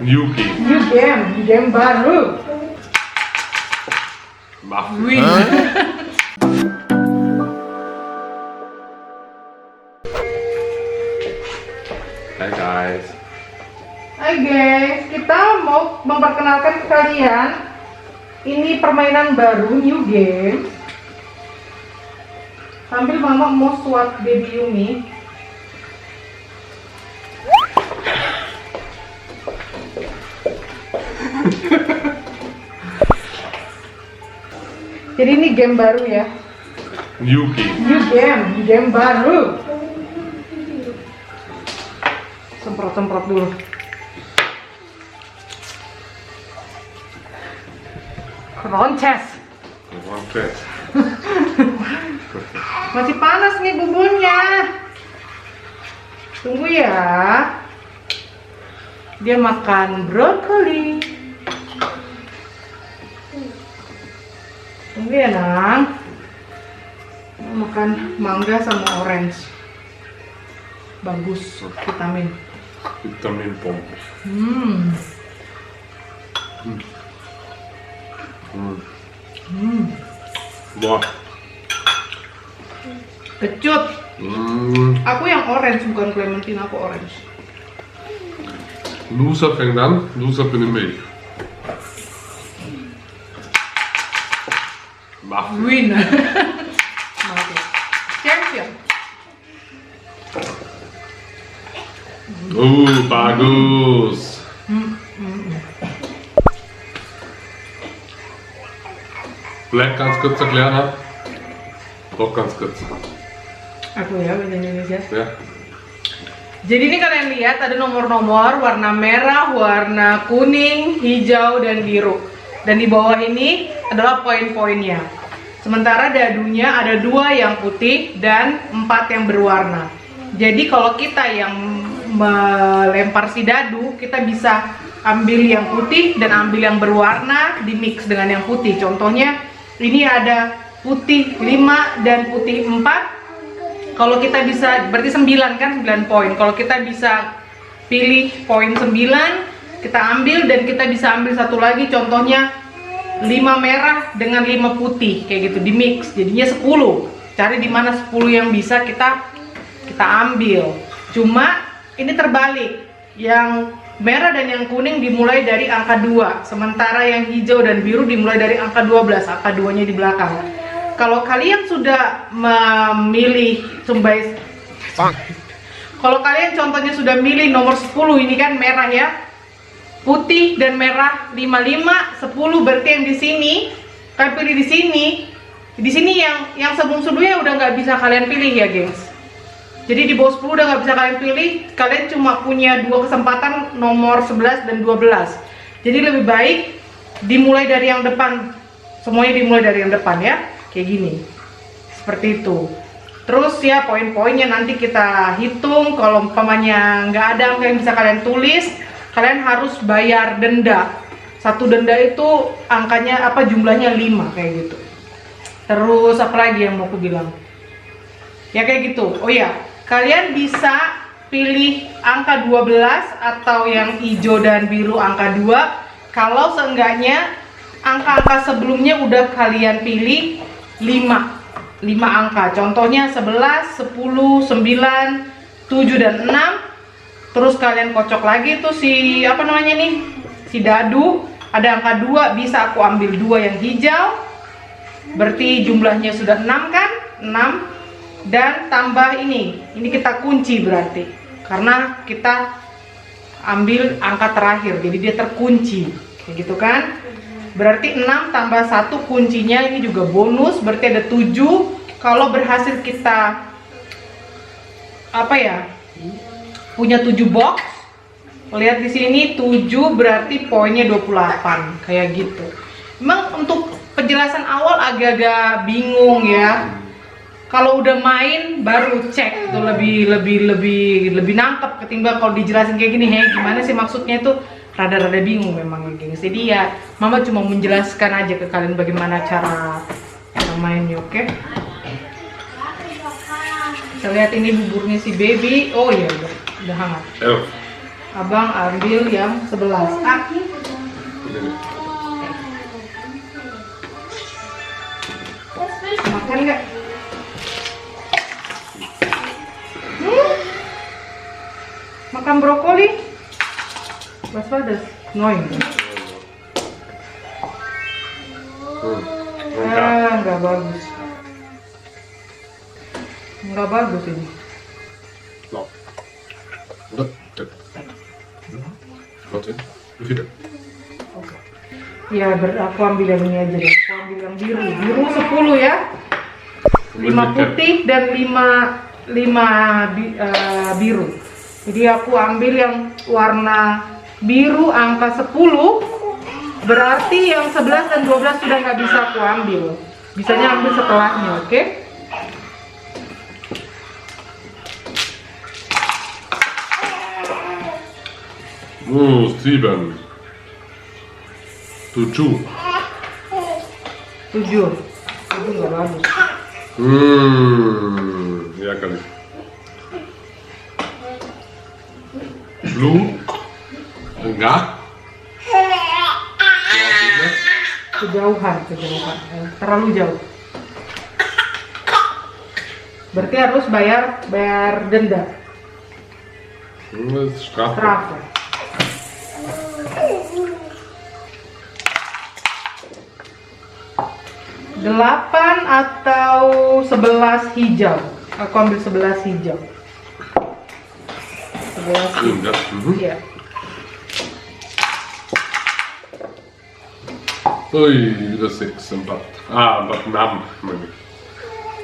New game. New game baru. Muffin. Hai guys. Hai guys, kita mau memperkenalkan ke kalian. Ini permainan baru, new game. Sambil mama mau suap baby Yumi. Jadi ini game baru ya. New game. New game baru. Semprot dulu. Ronces. Ronces. Masih panas nih bumbunya. Tunggu ya. Dia makan brokoli. Tunggu ya, Nang. Mau makan mangga sama orange. Bagus, vitamin. Vitamin pom. Wah. Kecut. Aku yang orange, bukan clementine, aku orange. Loser fängt an, Loser bin ich. Muffin. Win. Maaf ya. Champion. Bagus. Vielleicht ganz kurz erklären, ha? Doch ganz kurz. Aku ya, bahasa Indonesia. Ja. Jadi ini kalian lihat ada nomor-nomor warna merah, warna kuning, hijau, dan biru. Dan di bawah ini adalah poin-poinnya. Sementara dadunya ada 2 yang putih dan 4 yang berwarna. Jadi kalau kita yang melempar si dadu, kita bisa ambil yang putih dan ambil yang berwarna, di mix dengan yang putih. Contohnya ini ada putih 5 dan putih 4. Kalau kita bisa, berarti 9 kan, 9 poin. Kalau kita bisa pilih poin 9, kita ambil, dan kita bisa ambil satu lagi, contohnya 5 merah dengan 5 putih, kayak gitu, di mix, jadinya 10. Cari di mana 10 yang bisa kita ambil. Cuma ini terbalik, yang merah dan yang kuning dimulai dari angka 2, sementara yang hijau dan biru dimulai dari angka 12, angka 2-nya di belakang. Kalau kalian sudah memilih kalau kalian contohnya sudah milih nomor 10, ini kan merah ya, putih dan merah 55, 10 berarti yang di sini kalian pilih di sini yang sebelum-sebelumnya udah nggak bisa kalian pilih ya gengs. Jadi di bawah 10 udah nggak bisa kalian pilih, kalian cuma punya 2 kesempatan, nomor 11 dan 12. Jadi lebih baik dimulai dari yang depan, semuanya dimulai dari yang depan ya, kayak gini, seperti itu. Terus ya poin-poinnya nanti kita hitung. Kalau umpamanya nggak ada angka yang bisa kalian tulis, kalian harus bayar denda. Satu denda itu angkanya apa, jumlahnya 5 kayak gitu. Terus apa lagi yang mau aku bilang? Ya kayak gitu. Oh ya, kalian bisa pilih angka 12 atau yang hijau dan biru angka 2 kalau seenggaknya angka-angka sebelumnya udah kalian pilih 5 angka. Contohnya 11, 10, 9, 7 dan 6. Terus kalian kocok lagi tuh si apa namanya nih, si dadu, ada angka 2, bisa aku ambil 2 yang hijau. Berarti jumlahnya sudah 6 kan? 6. Dan tambah ini kita kunci berarti, karena kita ambil angka terakhir, jadi dia terkunci kayak gitu kan. Berarti 6 tambah 1 kuncinya, ini juga bonus, berarti ada 7. Kalau berhasil kita apa ya, punya 7 box, lihat di sini 7 berarti poinnya 28 kayak gitu. Memang untuk penjelasan awal agak-agak bingung ya. Kalau udah main baru cek itu lebih nangkep ketimbang kalau dijelasin kayak gini. Gimana sih maksudnya itu, rada-rada bingung memang ya gengs. Jadi ya mama cuma menjelaskan aja ke kalian bagaimana cara mainnya, oke? Kita lihat ini buburnya si baby. Oh iya udah hangat. Abang ambil yang 11. Ini nih. Makan nggak? Makan brokoli? Waspadas. Noing. Lengkap. Nggak bagus. Nggak bagus ini. Loh. Udah. Wat in? Hoeveel? Ya, aku ambil yang ini aja deh. Aku ambil yang biru. Biru 10 ya. 5 putih dan 5 biru. Jadi aku ambil yang warna biru angka 10. Berarti yang 11 dan 12 sudah nggak bisa aku ambil. Bisanya ambil setelahnya, oke? Steven. 7. 7. Itu nggak bagus. Ya kali. Blue. Enggak. Kejauhan. Terlalu jauh. Berarti harus bayar denda. Straf. Straf. 8 atau 11 hijau. Aku ambil 11 hijau. 11 hijau. Iya. Oi, udah 6, 4. 6.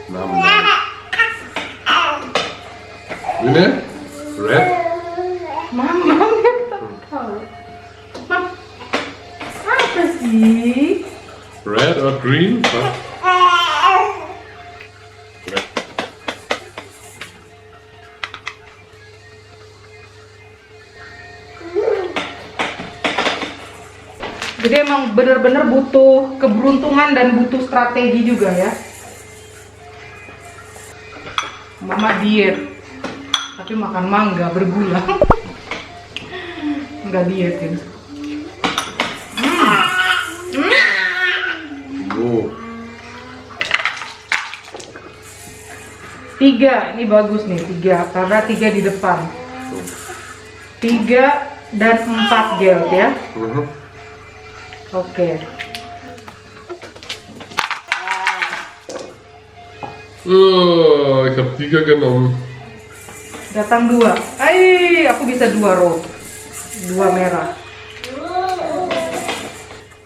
6. Ini red. Mama nggak tahu. Mam, apa sih? Red or green? Red. Jadi emang bener-bener butuh keberuntungan dan butuh strategi juga ya. Mama diet, tapi makan mangga bergula. Enggak diet ya. Oh. 3, ini bagus nih 3, karena 3 di depan. 3 dan 4 gel ya. Oke. Ich habe 3 genommen. Datang 2. Aku bisa 2 row. 2 merah.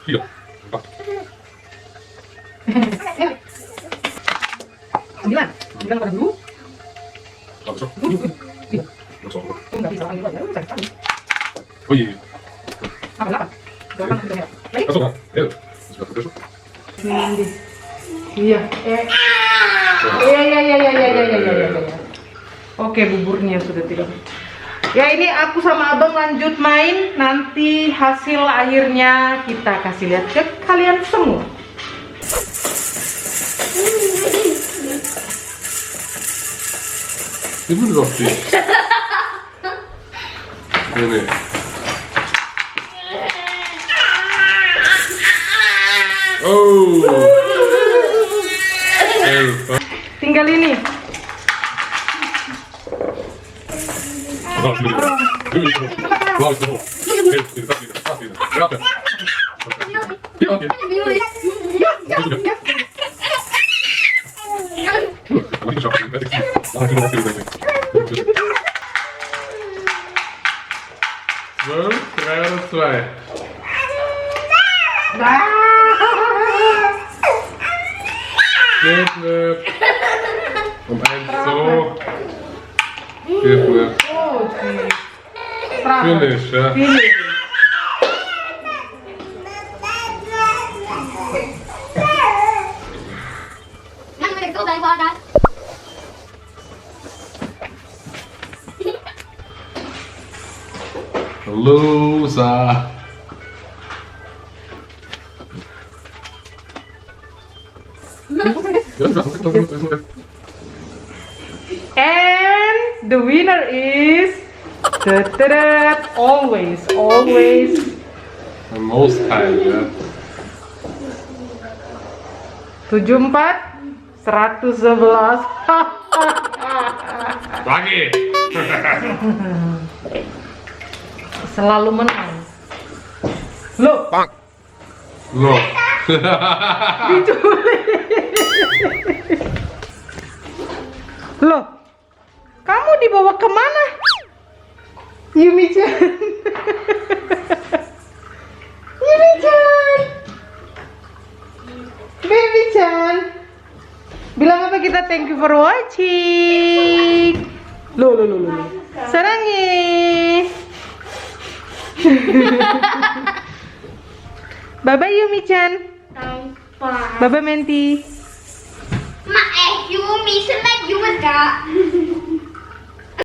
4. 9 pada dulu. Habis ook. Iya. Dat is wel goed. Enggak bisa ambil aja. Saya tahu. Oh iya. 8. 8 udah merah. Baik. Dat is wel. Ja, dat is wel goed. Ini. Iya. Iya. Oke, buburnya sudah tidak. Ya, ini aku sama abang lanjut main. Nanti hasil akhirnya kita kasih lihat ke kalian semua. Dit moet er nog zien. Nee. Oh. Tinggal ini. Om eind zo. Geef me. Oh, Finish, ja. Finish. Loser. And the winner is Teteret, always, always. The most time, ya. 74, 111. Lagi. Selalu menang. Loh, Loh. diculik. Loh, kamu dibawa kemana? Yumi-chan. Yumi-chan. Baby-chan. Bilang apa kita, thank you for watching. Loh. Sarangi. Bye-bye Yumi-chan. Bye. Bye-bye Menti. Ma, Yumi, select you, Kak.